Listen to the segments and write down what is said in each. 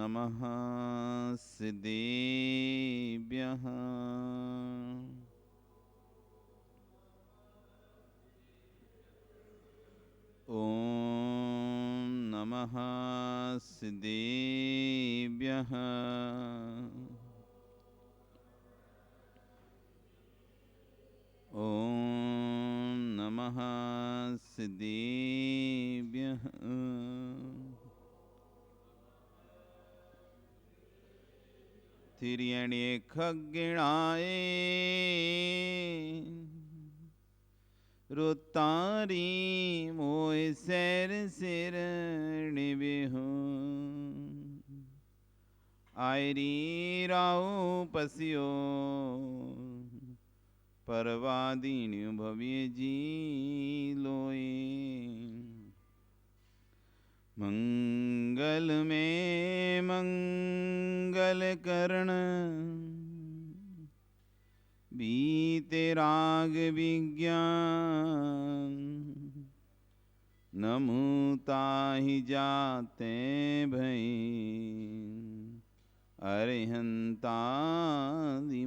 नमः सिद्धेभ्यः। ॐ नमः सिद्धेभ्यः। ॐ नमः सिद्धेभ्यः। तिर्यणे खग्गिणाय रुतारी मोय सैर सिर निबिहु आयरी राउ पसियो परवादीन्यु भव्य जी लोए। मंगल में मंगल करण बीते राग विज्ञान नमुता ही जाते भई अरिहंतादि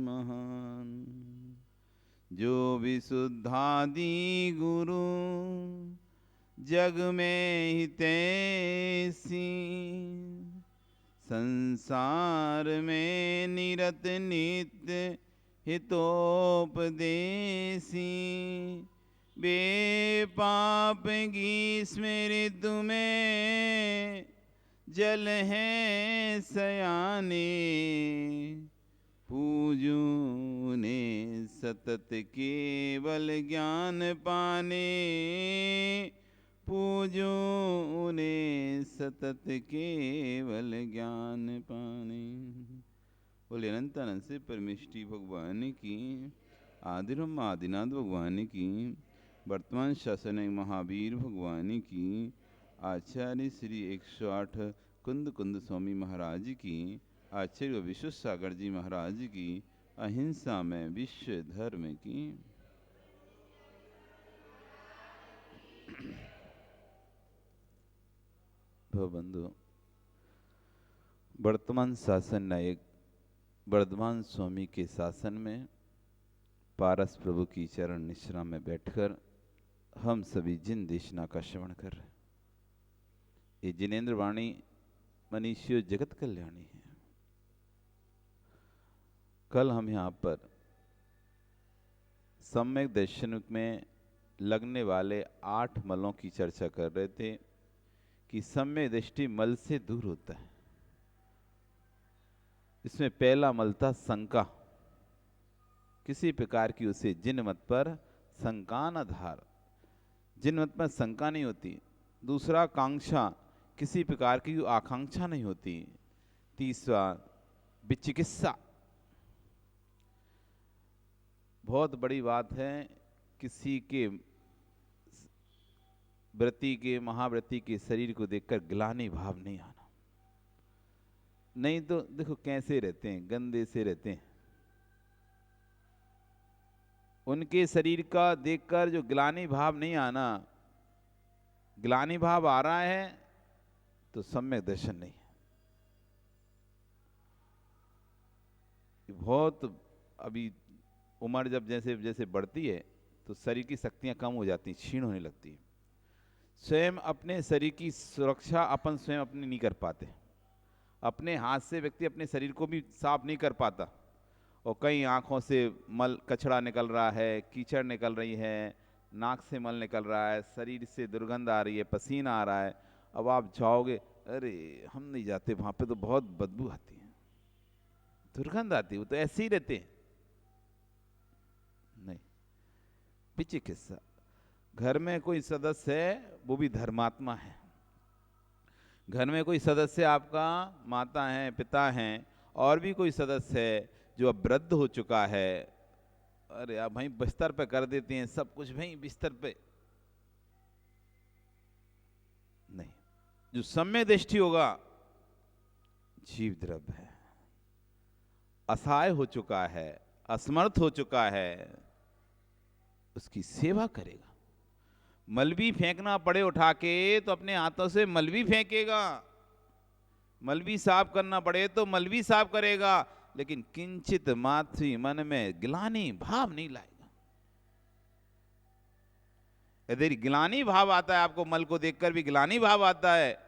महान। जो विशुद्धादि गुरु जग में हितैषी संसार में निरत नित्य हितोपदेशी बे पाप की स्मृति में जल है सयाने पूजू ने सतत केवल ज्ञान पाने पूजो उन्हें सतत केवल ज्ञान पाने। बोले अनंत अनंत से परमेष्टि भगवान की, आदिरम आदिनाथ भगवान की, वर्तमान शासन महावीर भगवान की, आचार्य श्री 108 कुंद कुंद स्वामी महाराज की, आचार्य विश्व सागर जी महाराज की, अहिंसा में विश्व धर्म की। बंधु, वर्तमान शासन नायक वर्धमान स्वामी के शासन में पारस प्रभु की चरण निश्रा में बैठकर हम सभी जिन देशना का श्रवण कर रहे हैं, ये जिनेन्द्र वाणी मनीषियों जगत कल्याणी है। कल हम यहाँ पर सम्यक दर्शन में लगने वाले 8 मलों की चर्चा कर रहे थे कि सम्यक दृष्टि मल से दूर होता है। इसमें पहला मल था शंका, किसी प्रकार की उसे जिन मत पर शंका न धार, जिन मत पर शंका नहीं होती। दूसरा कांक्षा, किसी प्रकार की आकांक्षा नहीं होती। तीसरा विचिकित्सा, बहुत बड़ी बात है, किसी के व्रति के महाव्रति के शरीर को देखकर ग्लानि भाव नहीं आना। नहीं तो देखो कैसे रहते हैं, गंदे से रहते हैं। उनके शरीर का देखकर जो ग्लानि भाव नहीं आना, ग्लानि भाव आ रहा है तो सम्यक दर्शन नहीं है। बहुत अभी उम्र जब जैसे जैसे बढ़ती है तो शरीर की शक्तियां कम हो जाती, क्षीण होने लगती है। स्वयं अपने शरीर की सुरक्षा अपन स्वयं अपनी नहीं कर पाते। अपने हाथ से व्यक्ति अपने शरीर को भी साफ नहीं कर पाता, और कई आँखों से मल कचड़ा निकल रहा है, कीचड़ निकल रही है, नाक से मल निकल रहा है, शरीर से दुर्गंध आ रही है, पसीना आ रहा है। अब आप जाओगे, अरे हम नहीं जाते वहाँ पे, तो बहुत बदबू आती है, दुर्गंध आती है, वो तो ऐसे ही रहते हैं। नहीं, पीछे किस्सा, घर में कोई सदस्य है वो भी धर्मात्मा है। घर में कोई सदस्य आपका माता है, पिता हैं, और भी कोई सदस्य है जो अब वृद्ध हो चुका है, अरे आप भाई बिस्तर पे कर देते हैं सब कुछ, भाई बिस्तर पे नहीं। जो सम्यक दृष्टि होगा, जीव द्रव्य है, असहाय हो चुका है, असमर्थ हो चुका है, उसकी सेवा करेगा। मल भी फेंकना पड़े उठा के तो अपने हाथों से मल भी फेंकेगा। मल भी साफ करना पड़े तो मल भी साफ करेगा, लेकिन किंचित मात्र मन में ग्लानि भाव नहीं लाएगा। यदि ग्लानि भाव आता है, आपको मल को देखकर भी ग्लानि भाव आता है,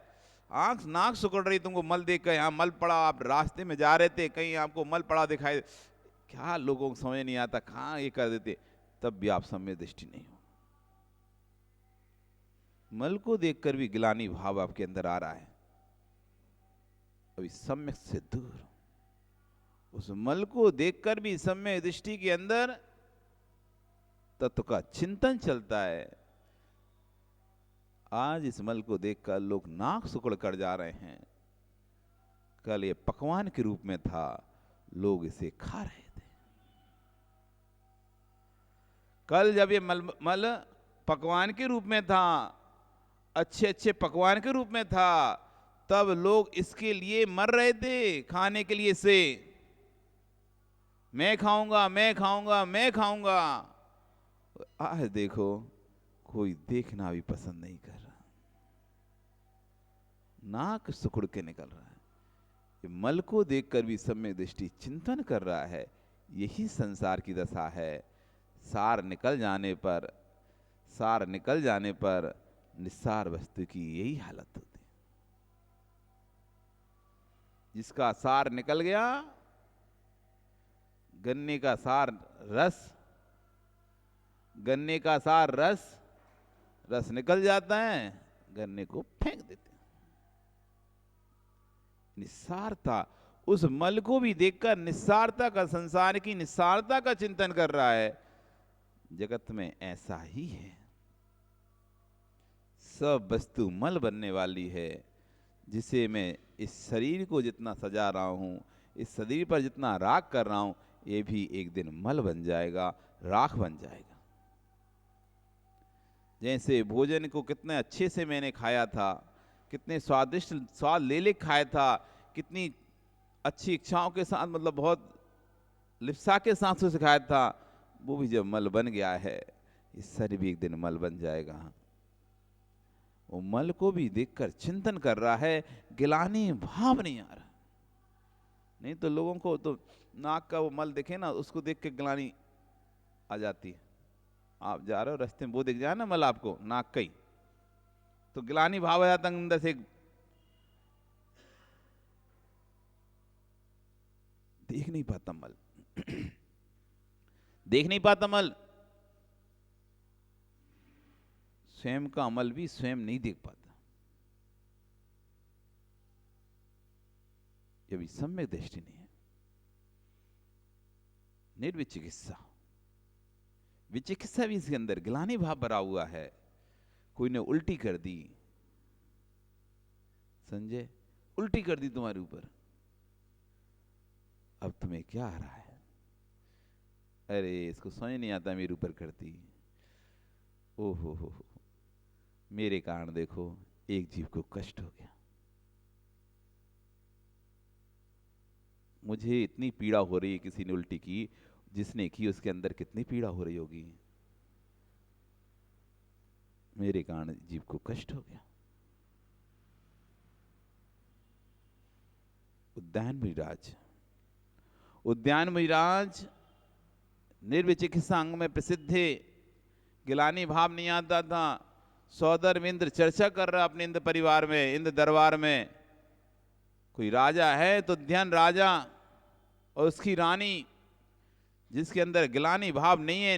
आंख नाक सिकुड़ रही तुमको मल देखकर, यहाँ मल पड़ा, आप रास्ते में जा रहे थे, कहीं आपको मल पड़ा दिखाई, क्या लोगों को समझ नहीं आता, कहाँ ये कर देते, तब भी आप सम्यक दृष्टि नहीं हो। मल को देखकर भी ग्लानि भाव आपके अंदर आ रहा है, अभी सम्यक से दूर। उस मल को देखकर भी सम्यक दृष्टि के अंदर तत्व का चिंतन चलता है। आज इस मल को देखकर लोग नाक सिकुड़ कर जा रहे हैं, कल ये पकवान के रूप में था, लोग इसे खा रहे थे। कल जब ये मल पकवान के रूप में था, अच्छे अच्छे पकवान के रूप में था, तब लोग इसके लिए मर रहे थे, खाने के लिए से, मैं खाऊंगा मैं खाऊंगा मैं खाऊंगा। आज देखो कोई देखना भी पसंद नहीं कर रहा, नाक सिकुड़ के निकल रहा है। ये मल को देखकर भी सम्यक दृष्टि चिंतन कर रहा है। यही संसार की दशा है। सार निकल जाने पर निस्सार वस्तु की यही हालत होती है। जिसका सार निकल गया, गन्ने का सार रस निकल जाता है, गन्ने को फेंक देते हैं। निस्सारता, उस मल को भी देखकर निस्सारता का, संसार की निस्सारता का चिंतन कर रहा है। जगत में ऐसा ही है, सब वस्तु मल बनने वाली है। जिसे मैं इस शरीर को जितना सजा रहा हूं, इस शरीर पर जितना राख कर रहा हूं, ये भी एक दिन मल बन जाएगा, राख बन जाएगा। जैसे भोजन को कितने अच्छे से मैंने खाया था, कितने स्वादिष्ट स्वाद ले खाया था, कितनी अच्छी इच्छाओं के साथ, मतलब बहुत लिप्सा के साथ उसे खाया था, वो भी जब मल बन गया है, इस शरीर भी एक दिन मल बन जाएगा। वो मल को भी देखकर चिंतन कर रहा है, गिलानी भाव नहीं आ रहा। नहीं तो लोगों को तो नाक का वो मल दिखे ना, उसको देख के गिलानी आ जाती है। आप जा रहे हो रास्ते में, वो दिख जाए ना मल आपको नाक का ही, तो गिलानी भाव आ जाता अंदर से। देख नहीं पाता मल देख नहीं पाता मल, स्वयं का अमल भी स्वयं नहीं देख पाता। ये भी सम्यक दृष्टि नहीं है। निर्विचिकित्सा, विचिकित्सा भी इसके अंदर ग्लानि भाव भरा हुआ है। कोई ने उल्टी कर दी, संजय उल्टी कर दी तुम्हारे ऊपर, अब तुम्हें क्या आ रहा है? अरे इसको समझ नहीं आता, मेरे ऊपर करती, ओहो हो, मेरे कारण देखो एक जीव को कष्ट हो गया, मुझे इतनी पीड़ा हो रही है। किसी ने उल्टी की, जिसने की उसके अंदर कितनी पीड़ा हो रही होगी, मेरे कारण जीव को कष्ट हो गया। उद्यान मुहिराज निर्विचिकित्सा अंग में प्रसिद्ध है। गिलानी भाव नहीं आता था। सौदर इंद्र चर्चा कर रहा अपने इंद्र परिवार में, इंद्र दरबार में। कोई राजा है तो ध्यान राजा और उसकी रानी, जिसके अंदर गिलानी भाव नहीं है,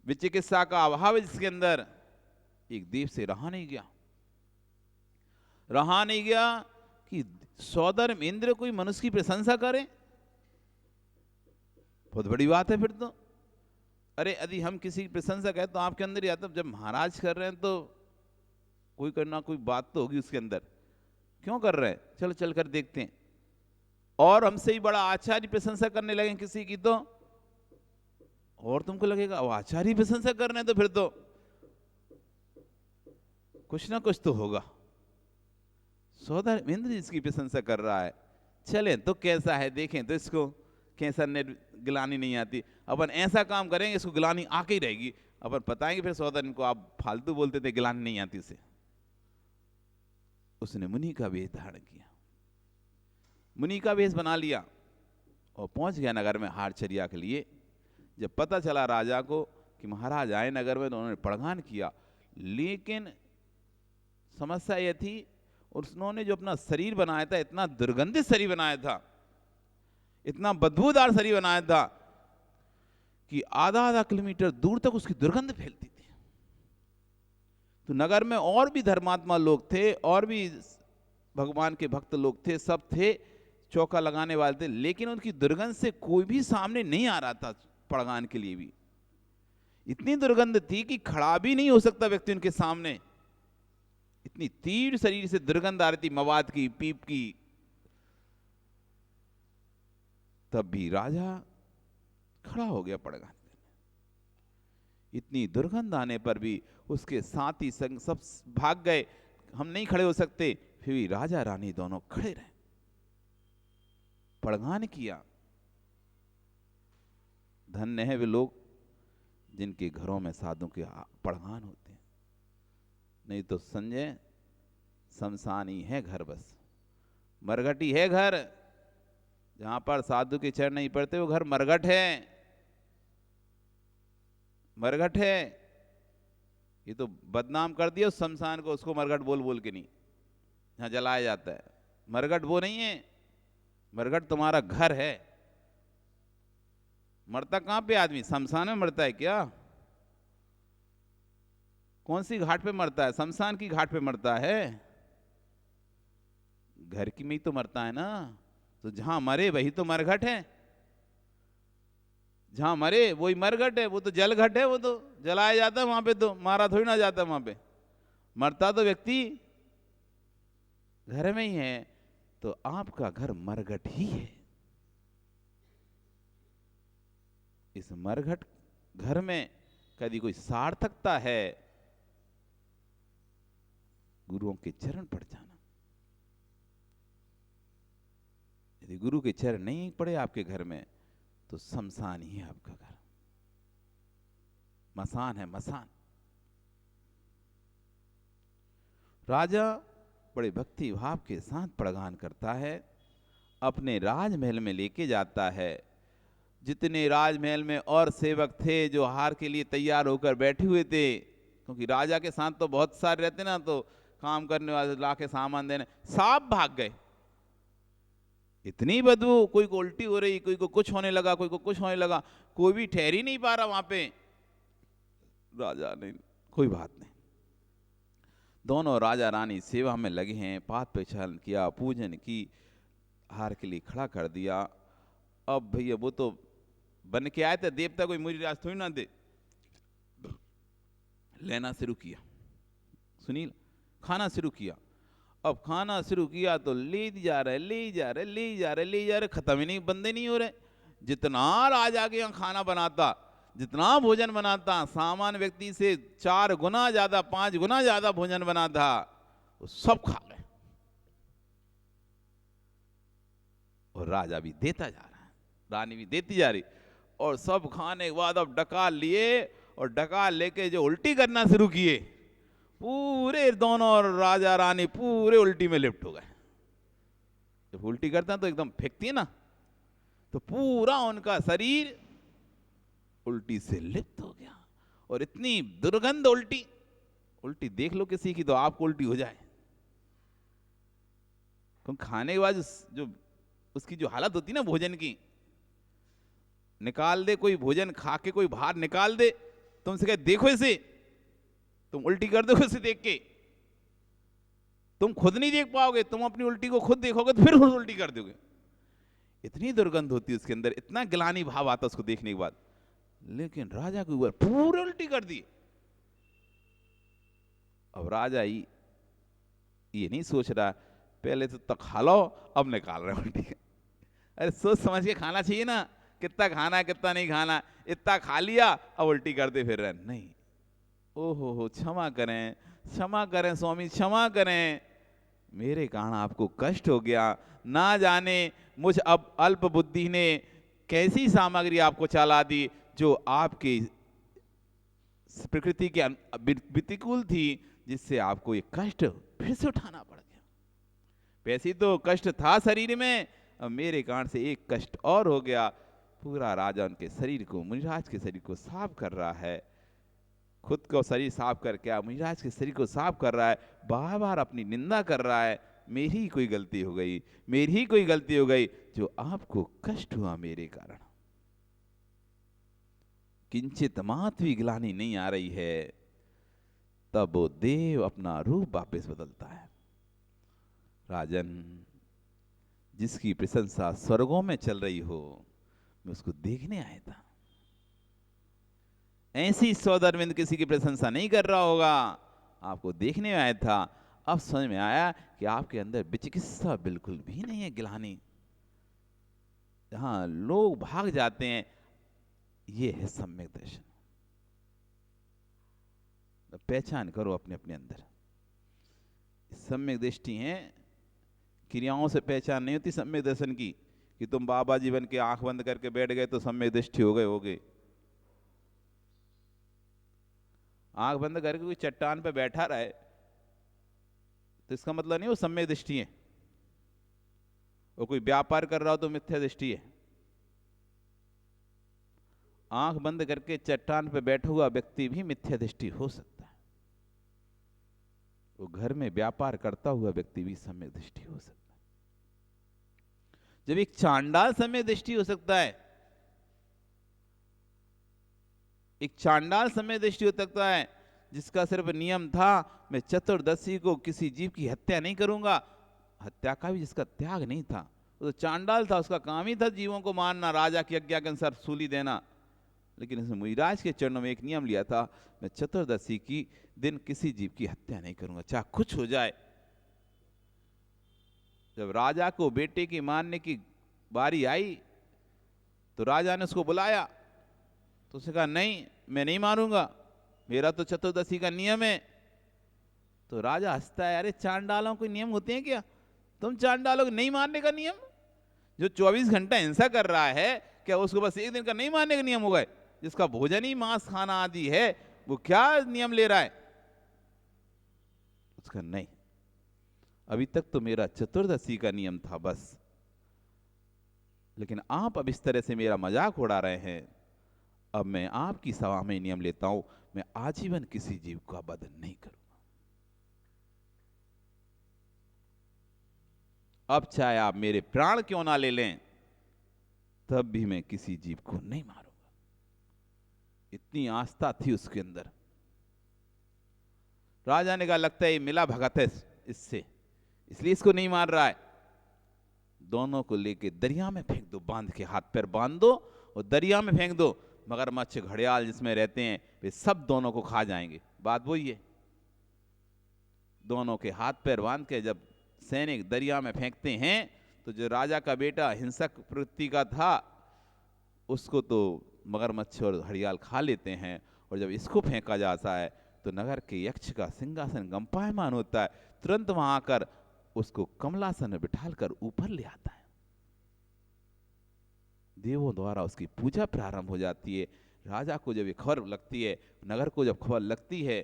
विचिकित्सा का अभाव है जिसके अंदर, एक देव से रहा नहीं गया कि सौदर इंद्र कोई मनुष्य की प्रशंसा करे, बहुत बड़ी बात है फिर तो। अरे यदि हम किसी की प्रशंसा करें तो आपके अंदर ही आता, जब महाराज कर रहे हैं तो कोई करना कोई बात तो होगी उसके अंदर, क्यों कर रहे हैं, चलो चल कर देखते हैं। और हमसे ही बड़ा आचार्य प्रशंसा करने लगे किसी की तो, और तुमको लगेगा वो आचार्य प्रशंसा कर रहे हैं तो फिर तो कुछ ना कुछ तो होगा। सौदर इंद्र जिसकी प्रशंसा कर रहा है, चलें तो कैसा है देखें तो इसको कैसा गिलानी नहीं आती, अपन ऐसा काम करेंगे इसको गिलानी आके ही रहेगी, अपन बताएंगे फिर सौदर इनको आप फालतू बोलते थे गिलानी नहीं आती उसे। उसने मुनि का वेश धारण किया। मुनि का वेश बना लिया और पहुंच गया नगर में हारचर्या के लिए। जब पता चला राजा को कि महाराज आए नगर में, तो उन्होंने पड़गान किया। लेकिन समस्या यह थी, उन्होंने जो अपना शरीर बनाया था, इतना दुर्गंधित शरीर बनाया था, इतना बदबूदार शरीर बनाया था कि आधा आधा किलोमीटर दूर तक उसकी दुर्गंध फैलती थी। तो नगर में और भी धर्मात्मा लोग थे, और भी भगवान के भक्त लोग थे, सब थे, चौका लगाने वाले थे, लेकिन उनकी दुर्गंध से कोई भी सामने नहीं आ रहा था। पड़गान के लिए भी इतनी दुर्गंध थी कि खड़ा भी नहीं हो सकता व्यक्ति उनके सामने, इतनी तीव्र शरीर से दुर्गंध आ रही थी, मवाद की, पीप की। तब भी राजा खड़ा हो गया पड़गान। इतनी दुर्गंध आने पर भी उसके साथी संग सब भाग गए, हम नहीं खड़े हो सकते, फिर भी राजा रानी दोनों खड़े रहे, पड़गान किया। धन्य है वे लोग जिनके घरों में साधु के पड़गान होते हैं, नहीं तो संजय शमशानी है घर, बस मरघटी है घर। जहां पर साधु के चरण नहीं पड़ते वो घर मरघट है, मरघट है। ये तो बदनाम कर दिया उस शमशान को, उसको मरघट बोल बोल के, नहीं जहां जलाया जाता है। मरघट वो नहीं है, मरघट तुम्हारा घर है। मरता कहां पे आदमी? शमशान में मरता है क्या? कौन सी घाट पे मरता है? शमशान की घाट पे मरता है। घर की में ही तो मरता है ना। तो जहां मरे वही तो मरघट है, जहां मरे वही मरघट है। वो तो जलघट है, वो तो जलाया जाता है वहां पे, तो मारा थोड़ी ना जाता वहां पे। मरता तो व्यक्ति घर में ही है। तो आपका घर मरघट ही है। इस मरघट घर में कभी कोई सार्थकता है? गुरुओं के चरण पड़ जाना। यदि गुरु के चरण नहीं पड़े आपके घर में, तो शमशान ही है आपका घर, मसान है, मसान। राजा बड़े भक्ति भाव के साथ पड़गान करता है, अपने राजमहल में लेके जाता है। जितने राजमहल में और सेवक थे जो हार के लिए तैयार होकर बैठे हुए थे, क्योंकि राजा के साथ तो बहुत सारे रहते ना, तो काम करने वाले ला के सामान देने, सब भाग गए। इतनी बदबू, कोई को उल्टी हो रही, कोई को कुछ होने लगा, कोई को कुछ होने लगा, कोई भी ठहर ही नहीं पा रहा वहां पे। राजा ने कोई बात नहीं, दोनों राजा रानी सेवा में लगे हैं, पात प्रक्षालन किया, पूजन की, हार के लिए खड़ा कर दिया। अब भैया वो तो बन के आए थे देवता, कोई मुरी राज थोड़ी ना दे। लेना शुरू किया सुनील, खाना शुरू किया। अब खाना शुरू किया तो ले जा रहे, ले जा रहे, ले जा रहे, ले जा रहे, खत्म ही नहीं, बंदे नहीं हो रहे। जितना राजा के यहाँ खाना बनाता, जितना भोजन बनाता, सामान्य व्यक्ति से 4 गुना ज्यादा, 5 गुना ज्यादा भोजन बनाता, वो सब खा गए। और राजा भी देता जा रहा है, रानी भी देती जा रही, और सब खाने के बाद अब डकार लिए, और डकार लेके जो उल्टी करना शुरू किए, पूरे दोनों राजा रानी पूरे उल्टी में लिप्ट हो गए। जब उल्टी करते हैं तो एकदम फेंकती है ना, तो पूरा उनका शरीर उल्टी से लिप्त हो गया। और इतनी दुर्गंध उल्टी, उल्टी देख लो किसी की तो आपको उल्टी हो जाए। क्योंकि खाने के बाद जो उसकी जो हालत होती है ना भोजन की, निकाल दे कोई भोजन खा के, कोई बाहर निकाल दे, तुमसे कहे देखो इसे, तुम उल्टी कर दोगे उसे देख के, तुम खुद नहीं देख पाओगे, तुम अपनी उल्टी को खुद देखोगे तो फिर उल्टी कर दोगे। इतनी दुर्गंध होती है उसके अंदर, इतना गिलानी भाव आता उसको देखने के बाद। लेकिन राजा के ऊपर पूरे उल्टी कर दी। अब राजा ये नहीं सोच रहा पहले तो खा लो, अब निकाल रहे उल्टी। अरे सोच समझ के खाना चाहिए ना, कितना खाना है कितना नहीं खाना। इतना खा लिया अब उल्टी करते फिर रहे, नहीं। ओहो हो, क्षमा करें, क्षमा करें स्वामी, क्षमा करें, मेरे कारण आपको कष्ट हो गया। ना जाने मुझ अब अल्प बुद्धि ने कैसी सामग्री आपको चला दी जो आपके प्रकृति के प्रतिकूल थी, जिससे आपको ये कष्ट फिर से उठाना पड़ गया। वैसे तो कष्ट था शरीर में, अब मेरे कारण से एक कष्ट और हो गया। पूरा राजा उनके शरीर को, मुनिराज के शरीर को साफ कर रहा है, खुद को शरीर साफ करके मुनिराज के शरीर को साफ कर रहा है, बार बार अपनी निंदा कर रहा है, मेरी ही कोई गलती हो गई, मेरी ही कोई गलती हो गई जो आपको कष्ट हुआ मेरे कारण। किंचित मात्र भी ग्लानि नहीं आ रही है, तब वो देव अपना रूप वापस बदलता है। राजन, जिसकी प्रशंसा स्वर्गों में चल रही हो, मैं उसको देखने आया था। ऐसी सौदरविंद किसी की प्रशंसा नहीं कर रहा होगा, आपको देखने आया था। अब समझ में आया कि आपके अंदर विचिकित्सा बिल्कुल भी नहीं है, गिलानी। जहां लोग भाग जाते हैं, ये है सम्यक दर्शन। पहचान करो अपने अपने अंदर। सम्यक दृष्टि है, क्रियाओं से पहचान नहीं होती सम्यक दर्शन की, कि तुम बाबा जी बन के आंख बंद करके बैठ गए तो सम्यक दृष्टि हो गए। आंख बंद करके कोई चट्टान पे बैठा रहे तो इसका मतलब नहीं वो सम्यक दृष्टि है। वो कोई व्यापार कर रहा हो तो मिथ्या दृष्टि है। आंख बंद करके चट्टान पे बैठा हुआ व्यक्ति भी मिथ्या दृष्टि हो सकता है। वो घर में व्यापार करता हुआ व्यक्ति भी सम्यक दृष्टि हो सकता है। जब एक चांडाल सम्यक दृष्टि हो सकता है, एक चांडाल सम्यक दृष्टि हो सकता है, जिसका सिर्फ नियम था मैं चतुर्दशी को किसी जीव की हत्या नहीं करूंगा, हत्या का भी जिसका त्याग नहीं था, वो तो चांडाल था, उसका काम ही था जीवों को मारना, राजा की आज्ञा के अनुसार सूली देना। लेकिन इसने मुनिराज के चरणों में एक नियम लिया था, मैं चतुर्दशी की दिन किसी जीव की हत्या नहीं करूंगा, चाहे कुछ हो जाए। जब राजा को बेटे की मारने की बारी आई तो राजा ने उसको बुलाया, तो उसने कहा नहीं मैं नहीं मारूंगा, मेरा तो चतुर्दशी का नियम है। तो राजा हंसता है, अरे चांडालों के नियम होते हैं क्या? तुम चांडालों को नहीं मारने का नियम, जो 24 घंटा हिंसा कर रहा है, क्या उसको बस एक दिन का नहीं मारने का नियम होगा? जिसका भोजन ही मांस खाना आदि है, वो क्या नियम ले रहा है? उसका नहीं, अभी तक तो मेरा चतुर्दशी का नियम था बस, लेकिन आप अब इस तरह से मेरा मजाक उड़ा रहे हैं, अब मैं आपकी सभा में नियम लेता हूं, मैं आजीवन किसी जीव का वध नहीं करूंगा। अब चाहे आप मेरे प्राण क्यों ना ले लें, तब भी मैं किसी जीव को नहीं मारूंगा। इतनी आस्था थी उसके अंदर। राजा ने कहा लगता है ये मिला भगत है इससे, इसलिए इसको नहीं मार रहा है। दोनों को लेके दरिया में फेंक दो, बांध के हाथ पैर बांध दो और दरिया में फेंक दो। मगरमच्छ घड़ियाल जिसमें रहते हैं वे सब दोनों को खा जाएंगे। बात वही है। दोनों के हाथ पैर बांध के जब सैनिक दरिया में फेंकते हैं तो जो राजा का बेटा हिंसक प्रवृत्ति का था उसको तो मगरमच्छ और घड़ियाल खा लेते हैं, और जब इसको फेंका जाता है तो नगर के यक्ष का सिंहासन गंपायमान होता है, तुरंत वहां आकर उसको कमलासन में बिठाकर ऊपर ले आता है। देवों द्वारा उसकी पूजा प्रारंभ हो जाती है। राजा को जब ये खबर लगती है, नगर को जब खबर लगती है,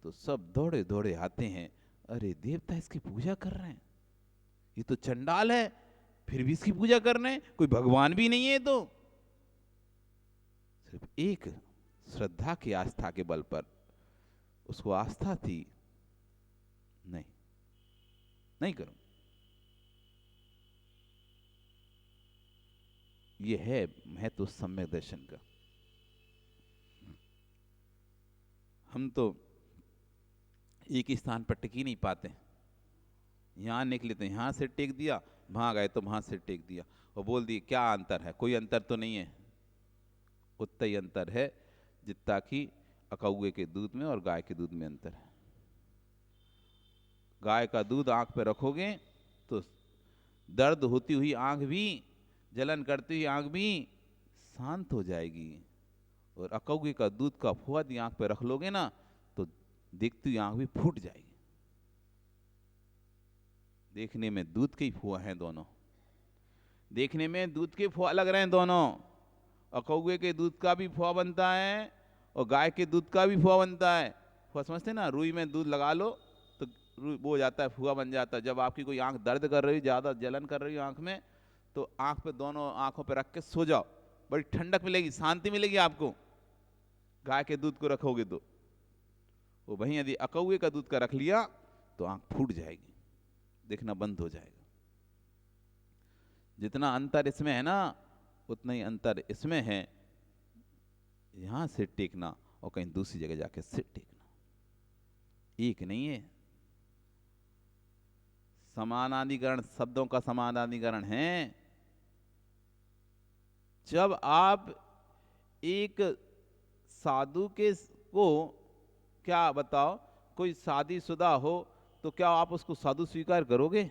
तो सब दौड़े दौड़े आते हैं, अरे देवता इसकी पूजा कर रहे हैं, ये तो चंडाल है, फिर भी इसकी पूजा कर रहे हैं, कोई भगवान भी नहीं है। तो सिर्फ एक श्रद्धा की आस्था के बल पर उसको आस्था थी, नहीं नहीं करूं। ये है महत्व सम्यक दर्शन का। हम तो एक ही स्थान पर टिक ही नहीं पाते, यहां निकले तो यहां से टेक दिया, वहां गए तो वहां से टेक दिया और बोल दिए क्या अंतर है? कोई अंतर तो नहीं है। उतना ही अंतर है जितना कि अकौए के दूध में और गाय के दूध में अंतर है। गाय का दूध आंख पे रखोगे तो दर्द होती हुई आंख भी, जलन करती हुई आंख भी शांत हो जाएगी, और अकौए का दूध का फुआ दी आंख पे रख लोगे ना तो देखती हुई आंख भी फूट जाएगी। देखने में दूध के ही फुआ हैं दोनों, देखने में दूध के फुआ लग रहे हैं दोनों। अकौए के दूध का भी फुआ बनता है और गाय के दूध का भी फुआ बनता है। फुआ समझते ना, रुई में दूध लगा लो तो वो हो जाता है, फुआ बन जाता है। जब आपकी कोई आंख दर्द कर रही, ज्यादा जलन कर रही हो आंख में, तो आंख पे, दोनों आंखों पे रख के सो जाओ, बड़ी ठंडक मिलेगी, शांति मिलेगी आपको। गाय के दूध को रखोगे तो वो वहीं, यदि अकौए का दूध का रख लिया तो आंख फूट जाएगी, देखना बंद हो जाएगा। जितना अंतर इसमें है ना, उतना ही अंतर इसमें है। यहां सिर टेकना और कहीं दूसरी जगह जाके सिर टेकना एक नहीं है। समानाधिकरण, शब्दों का समानाधिकरण है। जब आप एक साधु के को, क्या बताओ, कोई शादीशुदा हो तो क्या आप उसको साधु स्वीकार करोगे?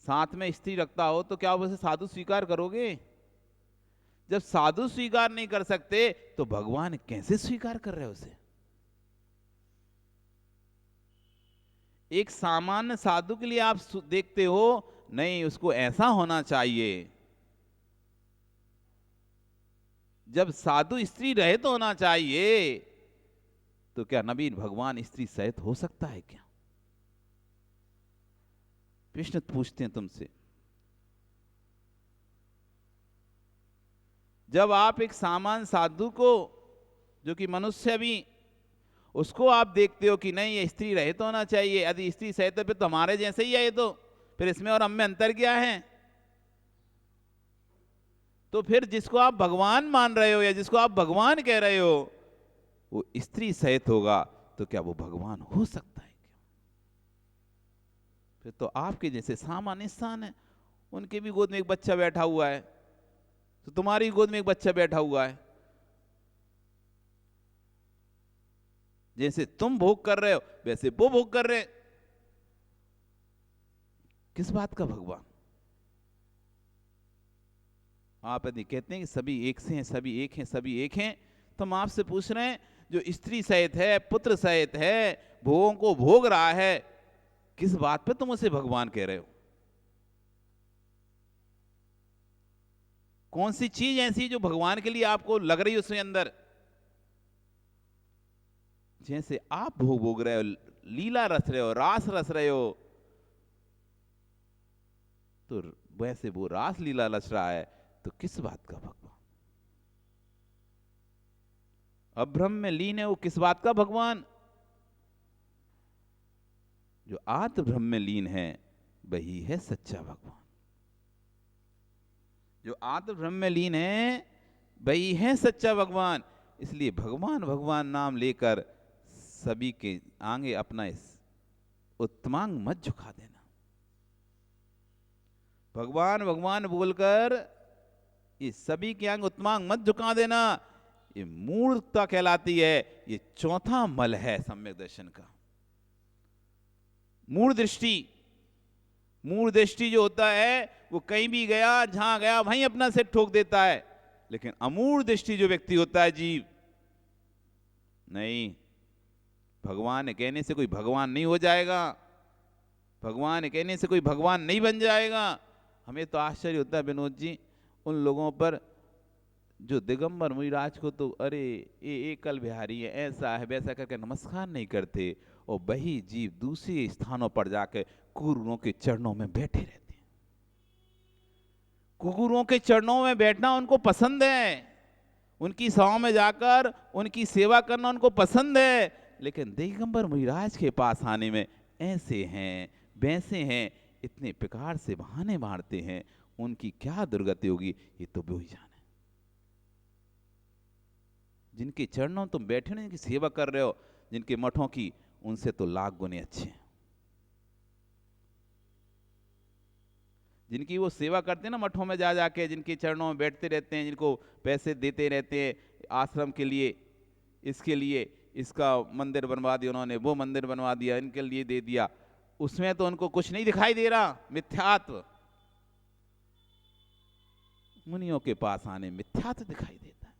साथ में स्त्री रखता हो तो क्या आप उसे साधु स्वीकार करोगे? जब साधु स्वीकार नहीं कर सकते तो भगवान कैसे स्वीकार कर रहे हो उसे? एक सामान्य साधु के लिए आप देखते हो, नहीं उसको ऐसा होना चाहिए। जब साधु स्त्री रहित होना चाहिए तो क्या नबीन भगवान स्त्री सहित हो सकता है क्या? प्रश्न पूछते हैं तुमसे। जब आप एक सामान्य साधु को, जो कि मनुष्य भी, उसको आप देखते हो कि नहीं ये स्त्री रहित होना चाहिए, यदि स्त्री सहित है फिर तो हमारे जैसे ही है ये, तो फिर इसमें और हम में अंतर क्या है? तो फिर जिसको आप भगवान मान रहे हो या जिसको आप भगवान कह रहे हो वो स्त्री सहित होगा, तो क्या वो भगवान हो सकता है क्या? फिर तो आपके जैसे सामान्य इंसान है, उनके भी गोद में एक बच्चा बैठा हुआ है, तो तुम्हारी गोद में एक बच्चा बैठा हुआ है। जैसे तुम भोग कर रहे हो वैसे वो भोग कर रहे हैं। किस बात का भगवान? आप यदि कहते हैं कि सभी एक से हैं, सभी एक हैं, सभी एक हैं, तो हम आपसे पूछ रहे हैं, जो स्त्री सहित है, पुत्र सहित है, भोगों को भोग रहा है, किस बात पे तुम उसे भगवान कह रहे हो? कौन सी चीज ऐसी जो भगवान के लिए आपको लग रही है उसमें अंदर? जैसे आप भोग रहे हो, लीला रस रहे हो, रास रस रहे हो, तो वैसे वो रास लीला रच रहा है, तो किस बात का भगवान? अब्रह्म में लीन है वो किस बात का भगवान? जो आत्म ब्रह्म में लीन है वही है सच्चा भगवान। जो आत्म ब्रह्म में लीन है वही है सच्चा भगवान। इसलिए भगवान भगवान नाम लेकर सभी के आगे अपना इस उत्तमांग मत झुका देना। भगवान भगवान बोलकर ये सभी के आगे उत्तमांग मत झुका देना। ये मूर्खता कहलाती है। ये चौथा मल है सम्यक दर्शन का। मूढ़ दृष्टि। मूढ़ दृष्टि जो होता है वो कहीं भी गया, जहां गया वहीं अपना सिर ठोक देता है। लेकिन अमूढ़ दृष्टि जो व्यक्ति होता है, जीव, नहीं, भगवान कहने से कोई भगवान नहीं हो जाएगा, भगवान कहने से कोई भगवान नहीं बन जाएगा। हमें तो आश्चर्य होता है विनोद जी, उन लोगों पर जो दिगंबर मुनिराज को तो अरे ये एकल बिहारी है, ऐसा है वैसा करके नमस्कार नहीं करते, और वही जीव दूसरे स्थानों पर जाकर गुरुओं के चरणों में बैठे रहते हैं। गुरुओं के चरणों में बैठना उनको पसंद है, उनकी सभा में जाकर उनकी सेवा करना उनको पसंद है। लेकिन दिगंबर मुनिराज के पास आने में ऐसे हैं वैसे हैं, इतने प्रकार से बहाने मारते हैं, उनकी क्या दुर्गति होगी ये तो वो ही जाने। जिनके चरणों तुम बैठे हो, जिनकी सेवा कर रहे हो, जिनके मठों की, उनसे तो लाख गुने अच्छे हैं। जिनकी वो सेवा करते हैं ना मठों में जा जाके, जिनके चरणों में बैठते रहते हैं, जिनको पैसे देते रहते हैं आश्रम के लिए, इसके लिए इसका मंदिर बनवा दिया उन्होंने, वो मंदिर बनवा दिया, इनके लिए दे दिया, उसमें तो उनको कुछ नहीं दिखाई दे रहा, मिथ्यात्व। मुनियों के पास आने मिथ्यात्व दिखाई देता है।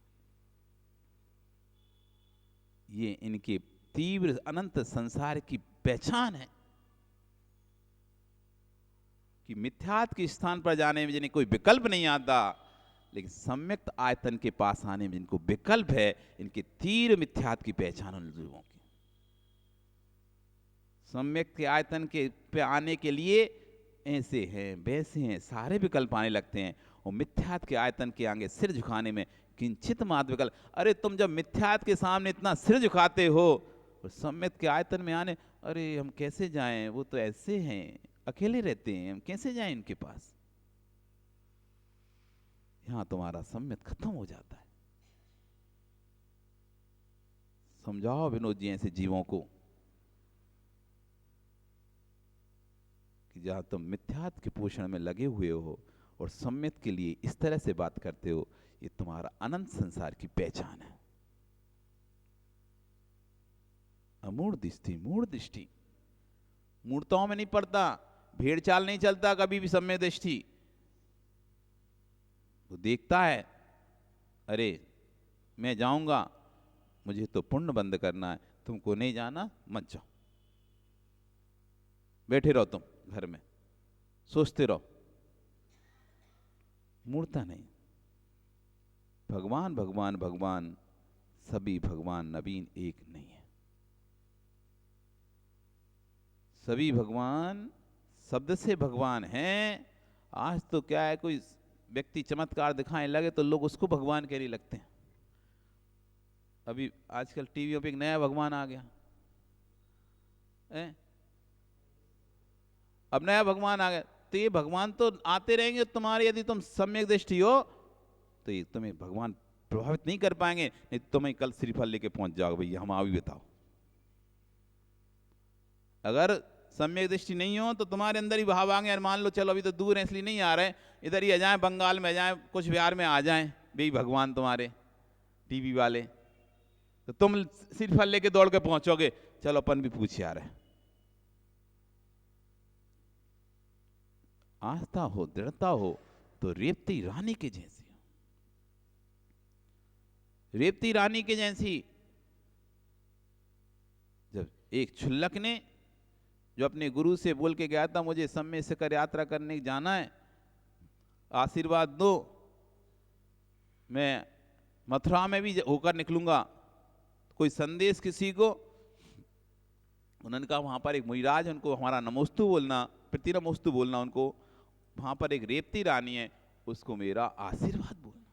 ये इनके तीव्र अनंत संसार की पहचान है कि मिथ्यात्व के स्थान पर जाने में जिन्हें कोई विकल्प नहीं आता, लेकिन सम्यक्त आयतन के पास आने में जिनको विकल्प है, इनके तीव्र मिथ्यात्व की पहचान उन लोगों की। सम्यक्त के आयतन के पे आने के लिए ऐसे हैं वैसे हैं, सारे विकल्प आने लगते हैं। और मिथ्यात के आयतन के आगे सिर झुकाने में किंचित मात्र विकल्प। अरे तुम जब मिथ्यात के सामने इतना सिर झुकाते हो, और सम्यक के आयतन में आने, अरे हम कैसे जाएं, वो तो ऐसे हैं, अकेले रहते हैं, हम कैसे जाएं इनके पास। यहां तुम्हारा सम्यक खत्म हो जाता है। समझाओ विनोद जी ऐसे जीवों को कि जहां तुम मिथ्यात के पोषण में लगे हुए हो और सम्यक के लिए इस तरह से बात करते हो, ये तुम्हारा अनंत संसार की पहचान है। अमूढ़ दृष्टि, मूढ़ दृष्टि, मूर्ताओं में नहीं पड़ता, भेड़ चाल नहीं चलता कभी भी सम्यक दृष्टि। वो देखता है, अरे मैं जाऊंगा, मुझे तो पुण्य बंद करना है, तुमको नहीं जाना मत जाओ, बैठे रहो तुम घर में, सोचते रहो। मूर्ता नहीं। भगवान भगवान भगवान, सभी भगवान नवीन एक नहीं है। सभी भगवान शब्द से भगवान हैं। आज तो क्या है, कोई व्यक्ति चमत्कार दिखाने लगे तो लोग उसको भगवान कहने लगते हैं। अभी आजकल टीवियों पे एक नया भगवान आ गया है? अब नया भगवान आ गया, तो ये भगवान तो आते रहेंगे तुम्हारे, यदि तुम सम्यक दृष्टि हो तो ये तुम्हें भगवान प्रभावित नहीं कर पाएंगे। नहीं तुम्हें कल श्रीफल लेके पहुंच जाओगे, भैया हम भी बताओ। अगर सम्यक दृष्टि नहीं हो तो तुम्हारे अंदर ही भाव आएंगे, और मान लो चलो अभी तो दूर है इसलिए नहीं आ रहे, इधर ही आ जाए, बंगाल में आ जाए, कुछ बिहार में आ जाए भाई भगवान तुम्हारे टीवी वाले, तो तुम श्रीफल लेके दौड़ के पहुंचोगे, चलो अपन भी पूछे आ रहे। आस्था हो, दृढ़ता हो तो रेवती रानी के जैसी, रेवती रानी के जैसी। जब एक क्षुल्लक ने, जो अपने गुरु से बोल के गया था मुझे सम्य शिखर यात्रा करने जाना है, आशीर्वाद दो, मैं मथुरा में भी होकर निकलूंगा, कोई संदेश किसी को। उन्होंने कहा वहां पर एक मुनिराज, उनको हमारा नमोस्तु बोलना, प्रति नमोस्तु बोलना उनको। वहां पर एक रेवती रानी है, उसको मेरा आशीर्वाद बोलना।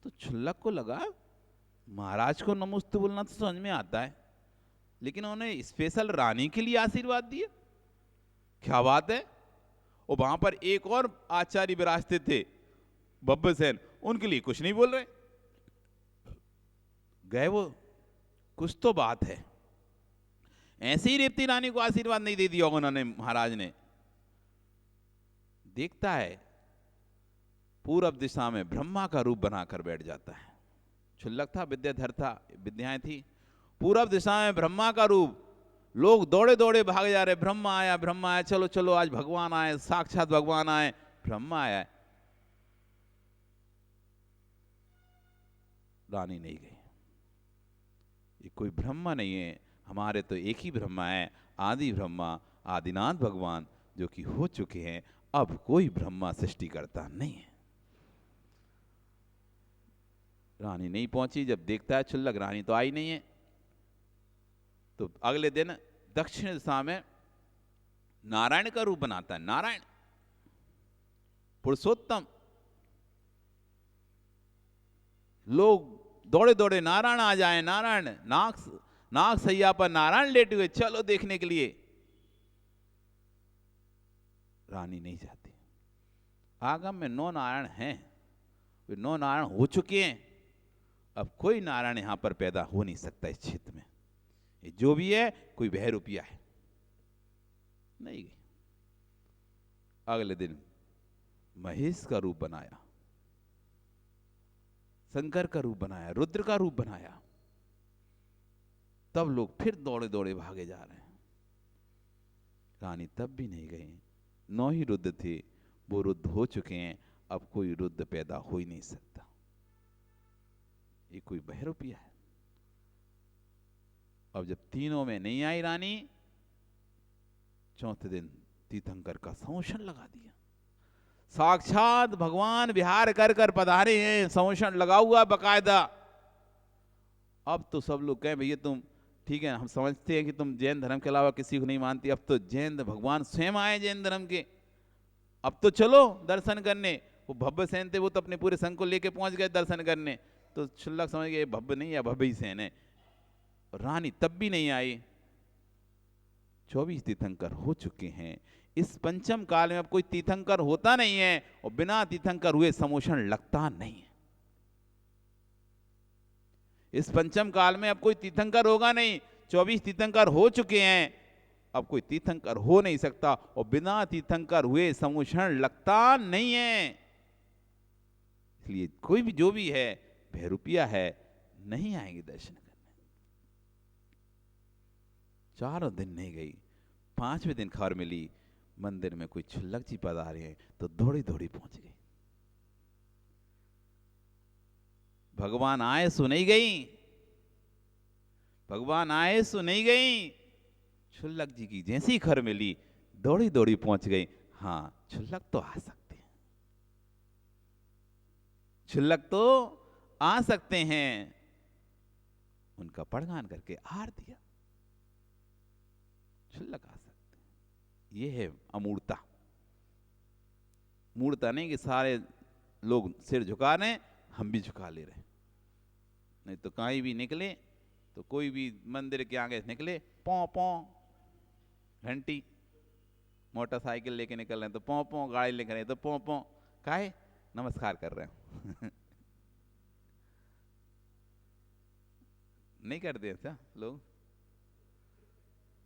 तो क्षुल्लक को लगा महाराज को नमोस्तु बोलना तो समझ में आता है, लेकिन उन्होंने स्पेशल रानी के लिए आशीर्वाद दिया, क्या बात है। और वहां पर एक और आचार्य विराजते थे बब्बर सेन, उनके लिए कुछ नहीं बोल रहे गए वो, कुछ तो बात है। ऐसे ही रेवती रानी को आशीर्वाद नहीं दे दिया उन्होंने महाराज ने। देखता है पूरब दिशा में ब्रह्मा का रूप बनाकर बैठ जाता है। क्षुल्लक था, विद्याधर था, विद्याएं थी। पूरब दिशा में ब्रह्मा का रूप, लोग दौड़े दौड़े भाग जा रहे, ब्रह्मा आया, ब्रह्मा आया, चलो चलो आज भगवान आए, साक्षात भगवान आए, ब्रह्मा आया। रानी नहीं गई। ये कोई ब्रह्मा नहीं है, हमारे तो एक ही ब्रह्मा है, आदि ब्रह्मा आदिनाथ भगवान, जो कि हो चुके हैं, अब कोई ब्रह्मा सृष्टि करता नहीं है। रानी नहीं पहुंची। जब देखता है क्षुल्लक रानी तो आई नहीं है, तो अगले दिन दक्षिण दिशा में नारायण का रूप बनाता है। नारायण पुरुषोत्तम, लोग दौड़े दौड़े नारायण आ जाए, नारायण, नाग सैया पर नारायण लेटे हुए, चलो देखने के लिए। रानी नहीं जाती। आगम में 9 नारायण हैं, वे 9 नारायण हो चुके हैं, अब कोई नारायण यहां पर पैदा हो नहीं सकता इस क्षेत्र में। ये जो भी है कोई बहरूपिया है। नहीं गई। अगले दिन महेश का रूप बनाया, शंकर का रूप बनाया, रुद्र का रूप बनाया। तब लोग फिर दौड़े दौड़े भागे जा रहे हैं। रानी तब भी नहीं गई। 9 ही रुद्र थे, वो रुद्र हो चुके हैं, अब कोई रुद्र पैदा हो ही नहीं सकता। ये कोई बहरूपिया है। अब जब तीनों में नहीं आई रानी, चौथे दिन तीर्थंकर का संशोधन लगा दिया। साक्षात भगवान विहार कर कर पधारे हैं, संशोधन लगा हुआ बकायदा। अब तो सब लोग कहें भैया तुम ठीक है, हम समझते हैं कि तुम जैन धर्म के अलावा किसी को नहीं मानती, अब तो जैन भगवान स्वयं आए जैन धर्म के। अब तो चलो दर्शन करने। वो भव्य सेन थे, वो तो अपने पूरे संघ को लेके पहुंच गए दर्शन करने। तो शुल्लक समझ गए भव्य नहीं है, भव्य ही सेन है। रानी तब भी नहीं आई। 24 तीर्थंकर हो चुके हैं। इस पंचम काल में अब कोई तीर्थंकर होता नहीं है, और बिना तीर्थंकर हुए समोषण लगता नहीं है। इस पंचम काल में अब कोई तीर्थंकर होगा नहीं। 24 तीर्थंकर हो चुके हैं, अब कोई तीर्थंकर हो नहीं सकता, और बिना तीर्थंकर हुए समोषण लगता नहीं है। इसलिए कोई भी जो भी है बहरूपिया है, नहीं आएंगे दर्शन करने। 4 दिन नहीं गई, 5वें दिन खबर मिली मंदिर में कोई छुल्लक जी पधारे हैं, तो दौड़ी दौड़ी पहुंच गई। भगवान आए सो नहीं गई, भगवान आए सो नहीं गई। छुल्लक जी की जैसी खबर मिली दौड़ी दौड़ी पहुंच गई। हाँ, छुल्लक तो आ सकते हैं, छुल्लक तो आ सकते हैं। उनका पड़गान करके आर दिया, छुल्लक आ सकते हैं। ये है अमूर्ता। मूर्ता नहीं कि सारे लोग सिर झुका रहे हैं, हम भी झुका ले रहे हैं। नहीं तो कहीं भी निकले तो कोई भी मंदिर के आगे निकले, पौ पौ घंटी, मोटरसाइकिल लेके निकल रहे हैं तो पौ पौ, गाड़ी लेकर रहे तो पौ पौ, काहे नमस्कार कर रहे हैं। नहीं करते ऐसा लोग?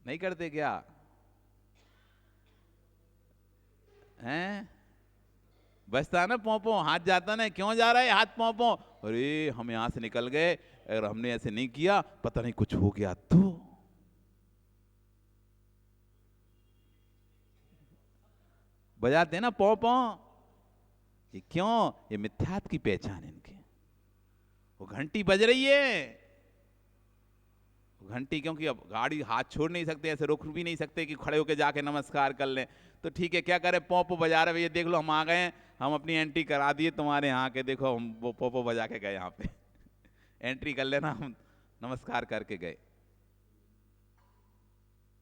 नहीं करते क्या? हैं? बचता ना पौ पौ, हाथ जाता ना, क्यों जा रहा है हाथ पौ पौ? अरे हम यहां से निकल गए, अगर हमने ऐसे नहीं किया पता नहीं कुछ हो गया तो। बजाते ना पौ पौ, ये क्यों? ये मिथ्यात की पहचान है इनकी। वो घंटी बज रही है, घंटी, क्योंकि अब गाड़ी हाथ छोड़ नहीं सकते, ऐसे रोक भी नहीं सकते कि खड़े होके जाके नमस्कार कर लें। तो ठीक है, क्या करें, पोपो बजा रहे भैया, देख लो हम आ गए हैं, हम अपनी एंट्री करा दिए तुम्हारे यहाँ के, देखो हम वो पोपो बजा के गए यहाँ पे। एंट्री कर लेना, हम नमस्कार करके गए।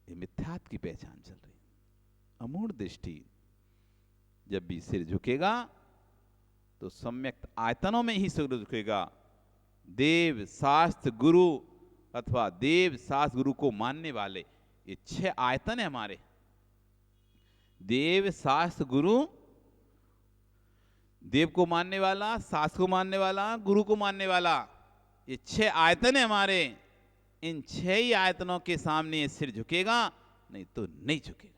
ये मिथ्यात की पहचान चल रही। अमूढ़ दृष्टि। जब भी सिर झुकेगा तो सम्यक आयतनों में ही सिर झुकेगा। देव शास्त्र गुरु अथवा देव शास्त्र गुरु को मानने वाले, ये 6 आयतन है हमारे। देव शास्त्र गुरु, देव को मानने वाला, शास्त्र को मानने वाला, गुरु को मानने वाला, ये 6 आयतन है हमारे। इन 6 ही आयतनों के सामने ये सिर झुकेगा, नहीं तो नहीं झुकेगा।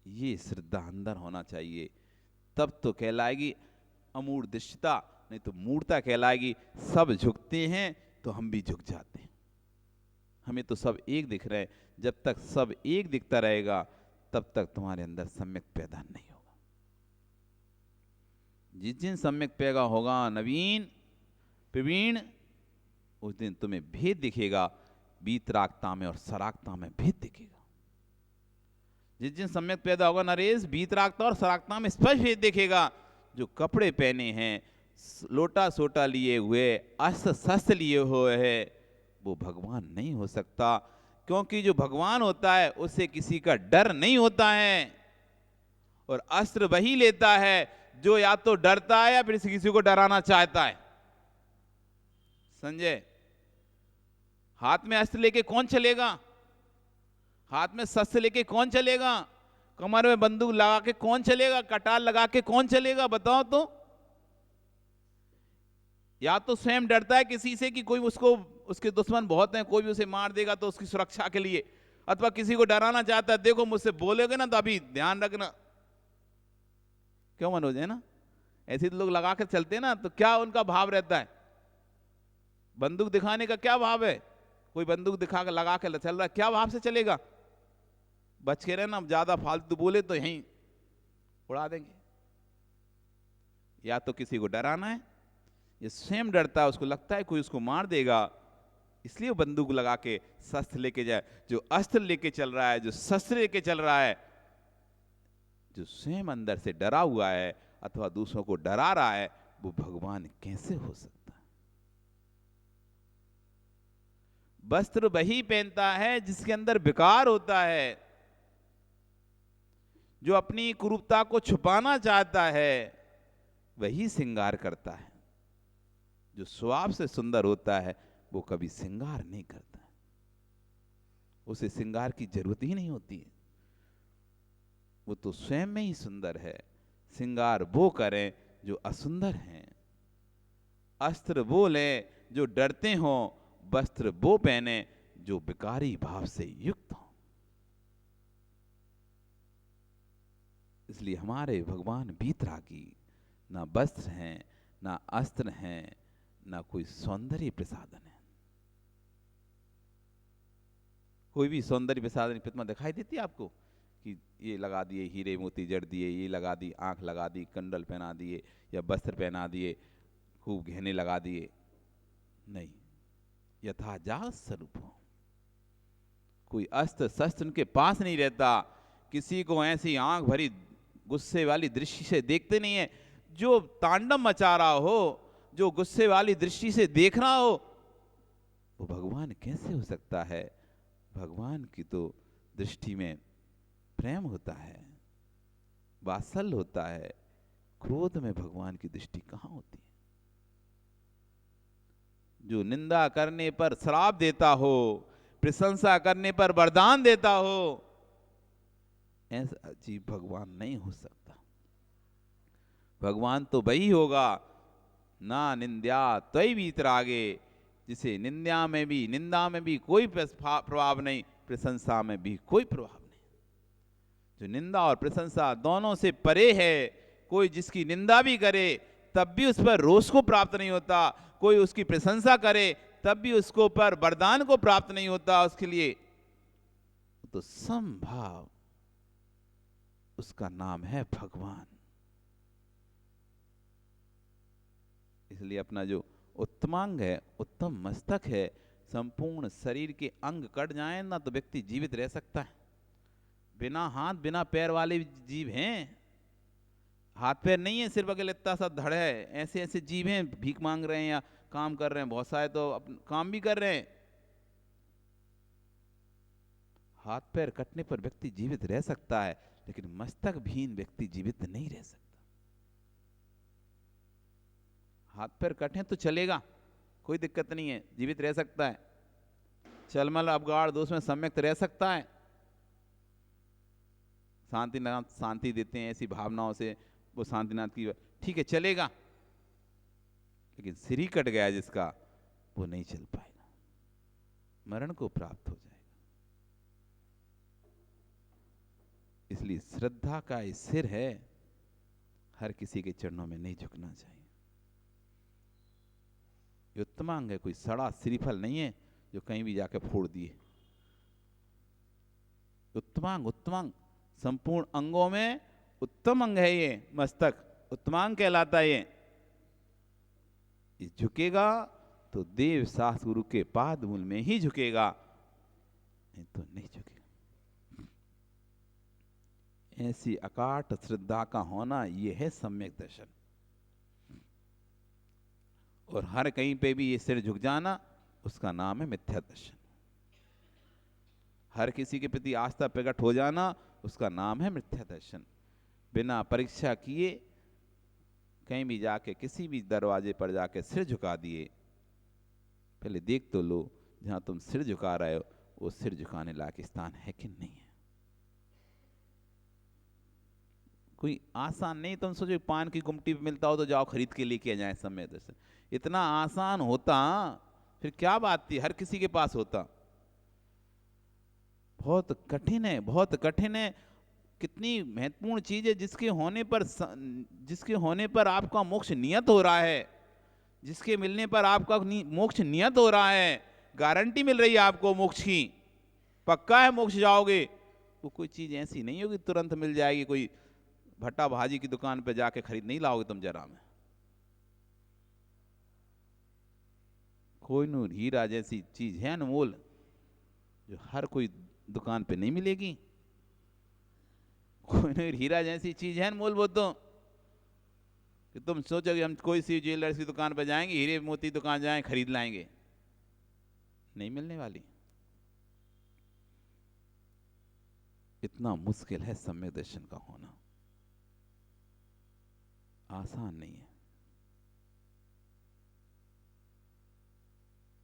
ये श्रद्धा अंदर होना चाहिए, तब तो कहलाएगी अमूढ़ दृष्टता, नहीं तो मूर्ता कहलाएगी। सब झुकते हैं तो हम भी झुक जाते हैं। हमें तो सब एक दिख रहे हैं। जब तक सब एक दिखता रहेगा तब तक तुम्हारे अंदर सम्यक पैदा नहीं होगा। जिस दिन सम्यक पैदा होगा नवीन प्रवीण, उस दिन तुम्हें भेद दिखेगा। बीतरागता में और सरागता में भेद दिखेगा। जिस दिन सम्यक पैदा होगा नरेश, बीतरागता और सरागता में स्पष्ट भेद दिखेगा। जो कपड़े पहने हैं, लोटा सोटा लिए हुए, अस्त्र शस्त्र लिए हुए है, वो भगवान नहीं हो सकता। क्योंकि जो भगवान होता है उससे किसी का डर नहीं होता है। और अस्त्र वही लेता है जो या तो डरता है या फिर किसी को डराना चाहता है। संजय, हाथ में अस्त्र लेके कौन चलेगा? हाथ में शस्त्र लेके कौन चलेगा? कमर में बंदूक लगा के कौन चलेगा? कटार लगा के कौन चलेगा? बताओ तो। या तो स्वयं डरता है किसी से कि कोई उसको, उसके दुश्मन बहुत हैं, कोई भी उसे मार देगा तो उसकी सुरक्षा के लिए, अथवा किसी को डराना चाहता है, देखो मुझसे बोलोगे ना तो अभी ध्यान रखना। क्यों मनोज, है ना? ऐसे लोग लगा कर चलते हैं ना, तो क्या उनका भाव रहता है? बंदूक दिखाने का क्या भाव है? कोई बंदूक दिखा कर लगा कर चल रहा है, क्या भाव से चलेगा? बच के रहना, ज्यादा फालतू बोले तो यहीं उड़ा देंगे। या तो किसी को डराना है, ये स्वयं डरता है, उसको लगता है कोई उसको मार देगा, इसलिए वो बंदूक लगा के शस्त्र लेके जाए। जो अस्त्र लेके चल रहा है, जो शस्त्र लेके चल रहा है, जो स्वयं अंदर से डरा हुआ है अथवा दूसरों को डरा रहा है, वो भगवान कैसे हो सकता है? वस्त्र वही पहनता है जिसके अंदर विकार होता है। जो अपनी कुरूपता को छुपाना चाहता है वही श्रृंगार करता है। जो स्वभाव से सुंदर होता है वो कभी श्रृंगार नहीं करता, उसे श्रृंगार की जरूरत ही नहीं होती है, वो तो स्वयं में ही सुंदर है। श्रृंगार वो करें जो असुंदर हैं, अस्त्र वो लें जो डरते हों, वस्त्र वो पहने जो विकारी भाव से युक्त हों। इसलिए हमारे भगवान वीतरागी ना वस्त्र हैं, ना अस्त्र हैं, ना कोई सौंदर्य प्रसाधन है। कोई भी सौंदर्य प्रसाधन प्रतिमा दिखाई देती है आपको कि ये लगा दिए हीरे मोती जड़ दिए, ये लगा दी, आंख लगा दी, कंडल पहना दिए या वस्त्र पहना दिए, खूब गहने लगा दिए? नहीं, यथा जा स्वरूप हो। कोई अस्त्र शस्त्र उनके पास नहीं रहता। किसी को ऐसी आंख भरी गुस्से वाली दृष्टि से देखते नहीं है। जो तांडव मचा रहा हो, जो गुस्से वाली दृष्टि से देख रहा हो, वो भगवान कैसे हो सकता है? भगवान की तो दृष्टि में प्रेम होता है, वात्सल्य होता है। क्रोध में भगवान की दृष्टि कहां होती है? जो निंदा करने पर श्राप देता हो, प्रशंसा करने पर वरदान देता हो, ऐसा अजीब भगवान नहीं हो सकता। भगवान तो वही होगा ना निंद्या त्वयि वीतरागे, जिसे निंदा में भी कोई प्रभाव नहीं, प्रशंसा में भी कोई प्रभाव नहीं। जो निंदा और प्रशंसा दोनों से परे है। कोई जिसकी निंदा भी करे तब भी उस पर रोष को प्राप्त नहीं होता, कोई उसकी प्रशंसा करे तब भी उसको पर वरदान को प्राप्त नहीं होता उसके लिए। तो समभाव उसका नाम है भगवान। इसलिए अपना जो उत्तमांग है, उत्तम मस्तक है, संपूर्ण शरीर के अंग कट जाएं ना तो व्यक्ति जीवित रह सकता है। बिना हाथ बिना पैर वाले जीव हैं, हाथ पैर नहीं है, सिर्फ अकेले इतना सा धड़ है, ऐसे ऐसे जीव हैं, भीख मांग रहे हैं या काम कर रहे हैं। बहुत सारे तो काम भी कर रहे हैं। हाथ पैर कटने पर व्यक्ति जीवित रह सकता है, लेकिन मस्तक भीन व्यक्ति जीवित नहीं रह सकता। हाथ पैर कटे तो चलेगा, कोई दिक्कत नहीं है, जीवित रह सकता है। चलमल अवगाढ़ दोष में सम्यक रह सकता है। शांतिनाथ शांति देते हैं ऐसी भावनाओं से, वो शांतिनाथ की ठीक है चलेगा। लेकिन सिर ही कट गया जिसका, वो नहीं चल पाएगा, मरण को प्राप्त हो जाएगा। इसलिए श्रद्धा का ये सिर है, हर किसी के चरणों में नहीं झुकना चाहिए। ये उत्तमांग है, कोई सड़ा श्रीफल नहीं है जो कहीं भी जाके फोड़ दिए। उत्तमांग संपूर्ण अंगों में उत्तम अंग है। ये मस्तक उत्तमांग कहलाता है। ये झुकेगा तो देव शास्त्र गुरु के पाद मूल में ही झुकेगा, नहीं तो नहीं झुकेगा। ऐसी अकाट श्रद्धा का होना यह है सम्यक दर्शन। और हर कहीं पे भी ये सिर झुक जाना, उसका नाम है मिथ्या दर्शन। हर किसी के प्रति आस्था प्रकट हो जाना, उसका नाम है मिथ्या दर्शन। बिना परीक्षा किए कहीं भी जाके किसी भी दरवाजे पर जाके सिर झुका दिए, पहले देख तो लो जहां तुम सिर झुका रहे हो वो सिर झुकाने लायक स्थान है कि नहीं है। कोई आसान नहीं। तुम सोचो पान की गुमटी मिलता हो तो जाओ खरीद के लेके जाए समय दर्शन। इतना आसान होता फिर क्या बात थी, हर किसी के पास होता। बहुत कठिन है, बहुत कठिन है। कितनी महत्वपूर्ण चीज है जिसके होने पर आपका मोक्ष नियत हो रहा है, जिसके मिलने पर आपका मोक्ष नियत हो रहा है, गारंटी मिल रही है आपको मोक्ष की, पक्का है मोक्ष जाओगे। वो कोई चीज ऐसी नहीं होगी तुरंत मिल जाएगी। कोई भट्टा भाजी की दुकान पे जाके खरीद नहीं लाओगे तुम जरा में। कोई नूर हीरा जैसी चीज है अनमोल, जो हर कोई दुकान पे नहीं मिलेगी। कोई नूर हीरा जैसी चीज है अनमोल, वो तो कि तुम सोचोगे हम कोई सी ज्वेलर्स की दुकान पे जाएंगे, हीरे मोती दुकान जाएं खरीद लाएंगे, नहीं मिलने वाली। इतना मुश्किल है सम्यक दर्शन का होना, आसान नहीं है।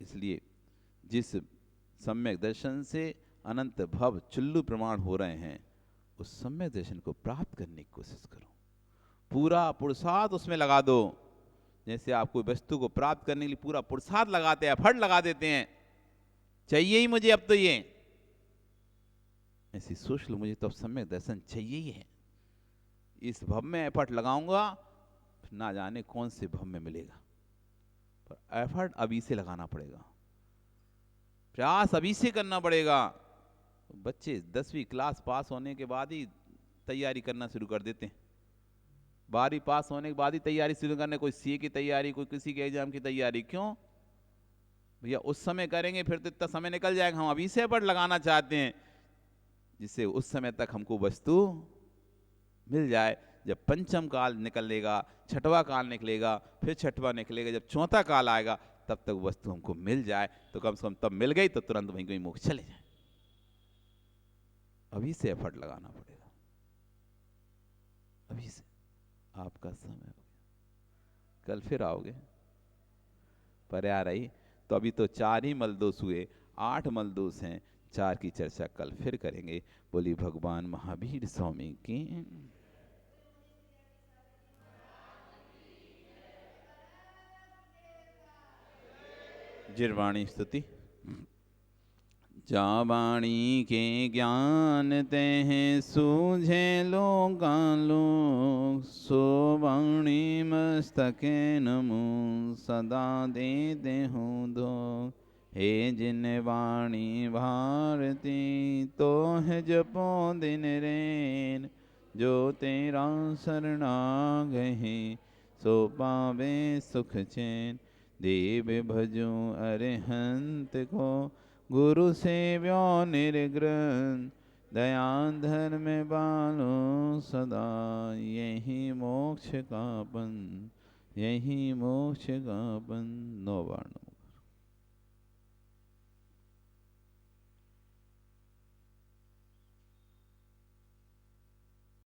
इसलिए जिस सम्यक दर्शन से अनंत भव चुल्लू प्रमाण हो रहे हैं, उस सम्यक दर्शन को प्राप्त करने की कोशिश करो, पूरा पुरुषार्थ उसमें लगा दो। जैसे आप कोई वस्तु को प्राप्त करने के लिए पूरा पुरुषार्थ लगाते हैं, एफर्ट लगा देते हैं, चाहिए ही मुझे अब तो ये, ऐसी सोच लो मुझे तो अब सम्यक दर्शन चाहिए ही है। इस भव में एफर्ट लगाऊंगा, ना जाने कौन से भव में मिलेगा, पर एफर्ट अभी से लगाना पड़ेगा, प्रयास अभी से करना पड़ेगा। बच्चे 10वीं क्लास पास होने के बाद ही तैयारी करना शुरू कर देते हैं, 12वीं पास होने के बाद ही तैयारी शुरू करने, कोई सीए की तैयारी, कोई किसी के एग्जाम की तैयारी। क्यों भैया, उस समय करेंगे फिर तो इतना समय निकल जाएगा, हम अभी से एफर्ट लगाना चाहते हैं जिससे उस समय तक हमको वस्तु मिल जाए। जब पंचम काल निकलेगा, छठवां काल निकलेगा, फिर छठवां निकलेगा, जब चौथा काल आएगा तब तक वस्तु हमको मिल जाए, तो कम से कम तब मिल गई तो तुरंत वहीं कोई मोक्ष चले जाए। अभी से एफर्ट लगाना पड़ेगा, अभी से। आपका समय हो गया, कल फिर आओगे, पर आ रही तो अभी तो 4 ही मलदोष हुए, 8 मलदोष हैं, 4 की चर्चा कल फिर करेंगे। बोली भगवान महावीर स्वामी की। जिरवाणी स्तुति। जा वाणी के ज्ञान ते हैं सूझे लोगालो, सो वाणी मस्तके नमो सदा देते हूँ दो। हे जिन वाणी भारती तो है जपो दिन रैन, जो तेरा शरणा गहे सो पावे सुख चैन। देव भजो अरिहंत को गुरु सेव्यो निर्ग्रंथ, दया धर्म बालो सदा यही मोक्ष का पंथ, यही मोक्ष का पंथ। 9 बार।